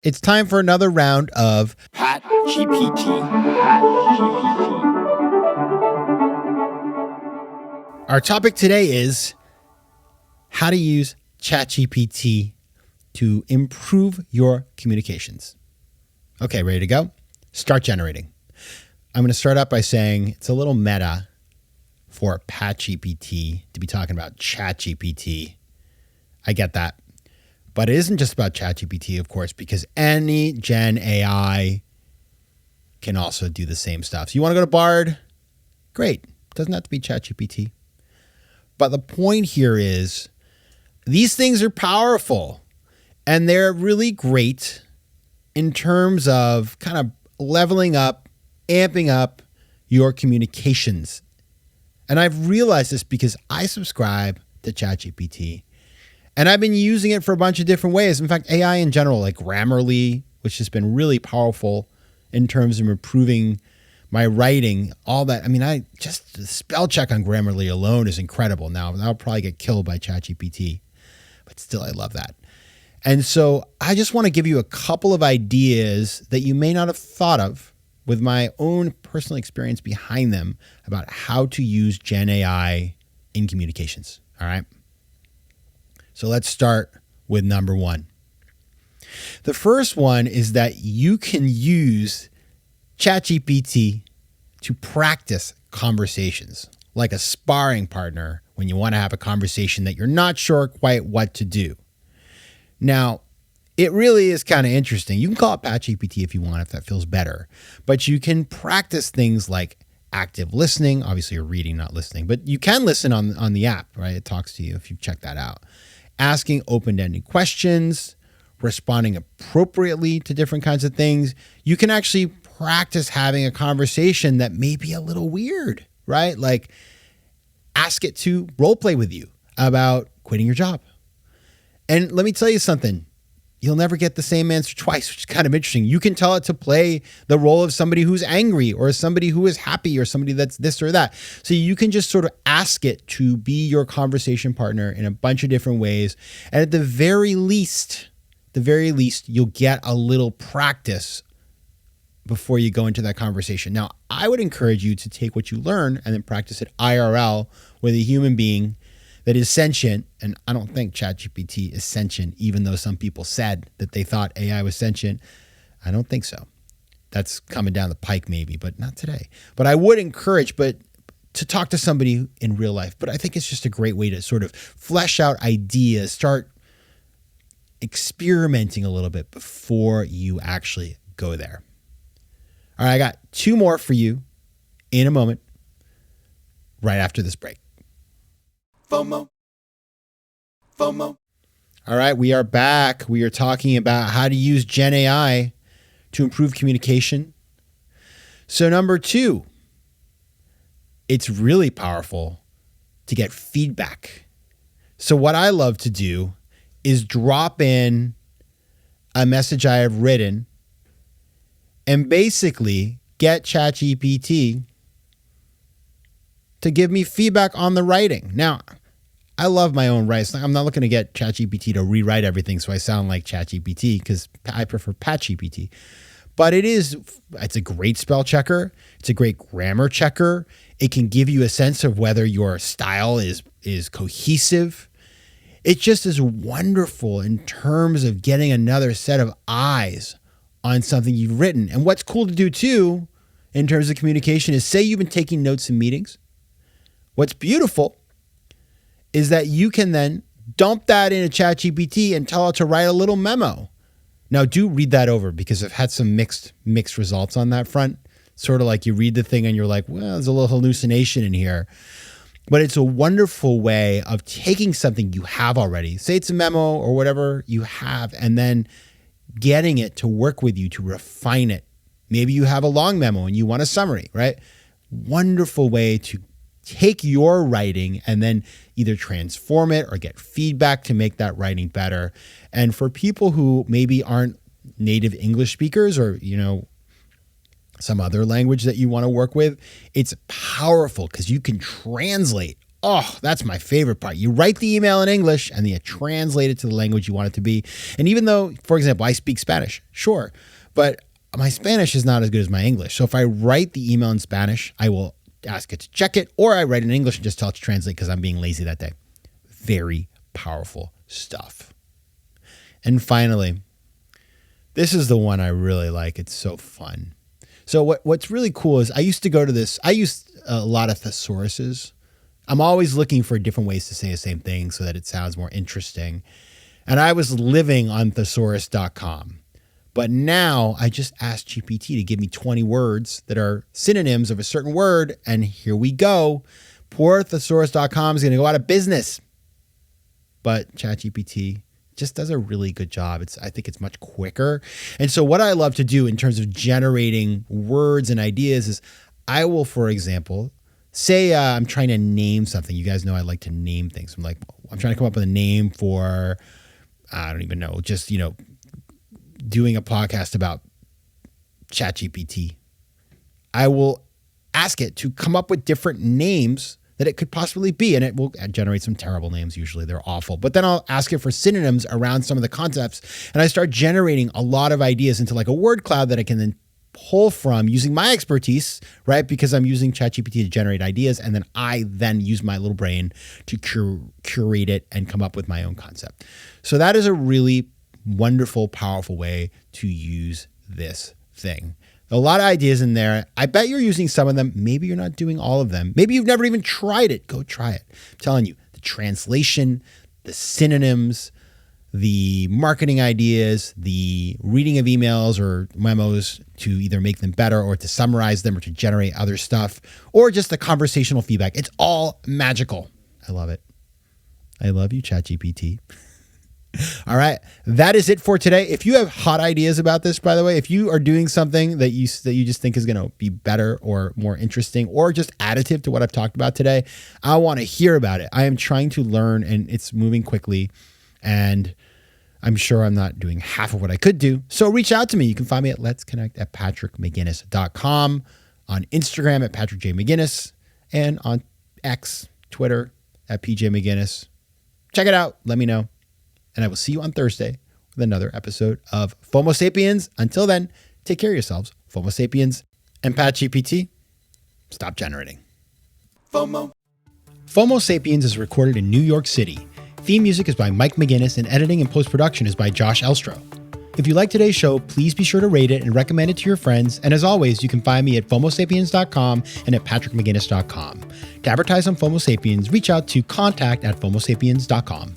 It's time for another round of PatGPT. Our topic today is how to use ChatGPT to improve your communications. Okay, ready to go? Start generating. I'm going to start out by saying it's a little meta for PatGPT to be talking about ChatGPT. I get that. But it isn't just about ChatGPT, of course, because any Gen AI can also do the same stuff. So you want to go to Bard? Great. It doesn't have to be ChatGPT. But the point here is these things are powerful and they're really great in terms of kind of leveling up, amping up your communications. And I've realized this because I subscribe to ChatGPT. And I've been using it for a bunch of different ways. In fact, AI in general, like Grammarly, which has been really powerful in terms of improving my writing, all that. I mean, just the spell check on Grammarly alone is incredible. Now, that'll probably get killed by ChatGPT, but still, I love that. And so I just want to give you a couple of ideas that you may not have thought of with my own personal experience behind them about how to use Gen AI in communications. All right. So let's start with number one. The first one is that you can use ChatGPT to practice conversations, like a sparring partner when you want to have a conversation that you're not sure quite what to do. Now, it really is kind of interesting. You can call it PatGPT if you want, if that feels better. But you can practice things like active listening. Obviously, you're reading, not listening. But you can listen on the app, right? It talks to you if you've checked that out. Asking open-ended questions, responding appropriately to different kinds of things. You can actually practice having a conversation that may be a little weird, right? Like ask it to role play with you about quitting your job. And let me tell you something. You'll never get the same answer twice, which is kind of interesting. You can tell it to play the role of somebody who's angry or somebody who is happy or somebody that's this or that. So you can just sort of ask it to be your conversation partner in a bunch of different ways. And at the very least, you'll get a little practice before you go into that conversation. Now, I would encourage you to take what you learn and then practice it IRL with a human being that is sentient. And I don't think ChatGPT is sentient, even though some people said that they thought AI was sentient. I don't think so. That's coming down the pike maybe, but not today. But I would encourage to talk to somebody in real life. But I think it's just a great way to sort of flesh out ideas, start experimenting a little bit before you actually go there. All right, I got two more for you in a moment, right after this break. FOMO. All right, we are back. We are talking about how to use Gen AI to improve communication. So number two, it's really powerful to get feedback. So what I love to do is drop in a message I have written and basically get ChatGPT to give me feedback on the writing. Now, I love my own writing. I'm not looking to get ChatGPT to rewrite everything so I sound like ChatGPT because I prefer PatGPT. But it's a great spell checker. It's a great grammar checker. It can give you a sense of whether your style is cohesive. It just is wonderful in terms of getting another set of eyes on something you've written. And what's cool to do too, in terms of communication, is say you've been taking notes in meetings. What's beautiful is that you can then dump that into ChatGPT and tell it to write a little memo. Now, do read that over because I've had some mixed results on that front. Sort of like you read the thing and you're like, well, there's a little hallucination in here. But it's a wonderful way of taking something you have already, say it's a memo or whatever you have, and then getting it to work with you to refine it. Maybe you have a long memo and you want a summary, right? Wonderful way to take your writing and then either transform it or get feedback to make that writing better. And for people who maybe aren't native English speakers or, some other language that you want to work with, it's powerful because you can translate Oh, that's my favorite part. You write the email in English and then you translate it to the language you want it to be. And even though, for example, I speak Spanish, sure, but my Spanish is not as good as my English. So if I write the email in Spanish, I will ask it to check it, or I write in English and just tell it to translate because I'm being lazy that day. Very powerful stuff. And finally, this is the one I really like. It's so fun. So what's really cool is I used a lot of thesauruses. I'm always looking for different ways to say the same thing so that it sounds more interesting. And I was living on thesaurus.com. But now I just asked GPT to give me 20 words that are synonyms of a certain word. And here we go. Poor thesaurus.com is going to go out of business. But ChatGPT just does a really good job. I think it's much quicker. And so what I love to do in terms of generating words and ideas is I will, for example, say I'm trying to name something. You guys know I like to name things. I'm trying to come up with a name for, I don't even know, just, doing a podcast about ChatGPT. I will ask it to come up with different names that it could possibly be, and it will generate some terrible names. Usually they're awful. But then I'll ask it for synonyms around some of the concepts, and I start generating a lot of ideas into like a word cloud that I can then pull from using my expertise, right? Because I'm using ChatGPT to generate ideas, and then I use my little brain to curate it and come up with my own concept. So that is a really wonderful, powerful way to use this thing. A lot of ideas in there. I bet you're using some of them. Maybe you're not doing all of them. Maybe you've never even tried it. Go try it. I'm telling you, the translation, the synonyms, the marketing ideas, the reading of emails or memos to either make them better or to summarize them or to generate other stuff, or just the conversational feedback. It's all magical. I love it. I love you, ChatGPT. All right. That is it for today. If you have hot ideas about this, by the way, if you are doing something that you just think is going to be better or more interesting or just additive to what I've talked about today, I want to hear about it. I am trying to learn and it's moving quickly, and I'm sure I'm not doing half of what I could do. So reach out to me. You can find me at letsconnect@patrickmcginnis.com, on Instagram at Patrick J. McGinnis, and on X, Twitter at PJ McGinnis. Check it out. Let me know. And I will see you on Thursday with another episode of FOMO Sapiens. Until then, take care of yourselves. FOMO Sapiens and PatGPT, stop generating. FOMO. FOMO Sapiens is recorded in New York City. Theme music is by Mike McGinnis and editing and post-production is by Josh Elstro. If you like today's show, please be sure to rate it and recommend it to your friends. And as always, you can find me at FOMOSapiens.com and at PatrickMcGinnis.com. To advertise on FOMO Sapiens, reach out to contact@FOMOSapiens.com.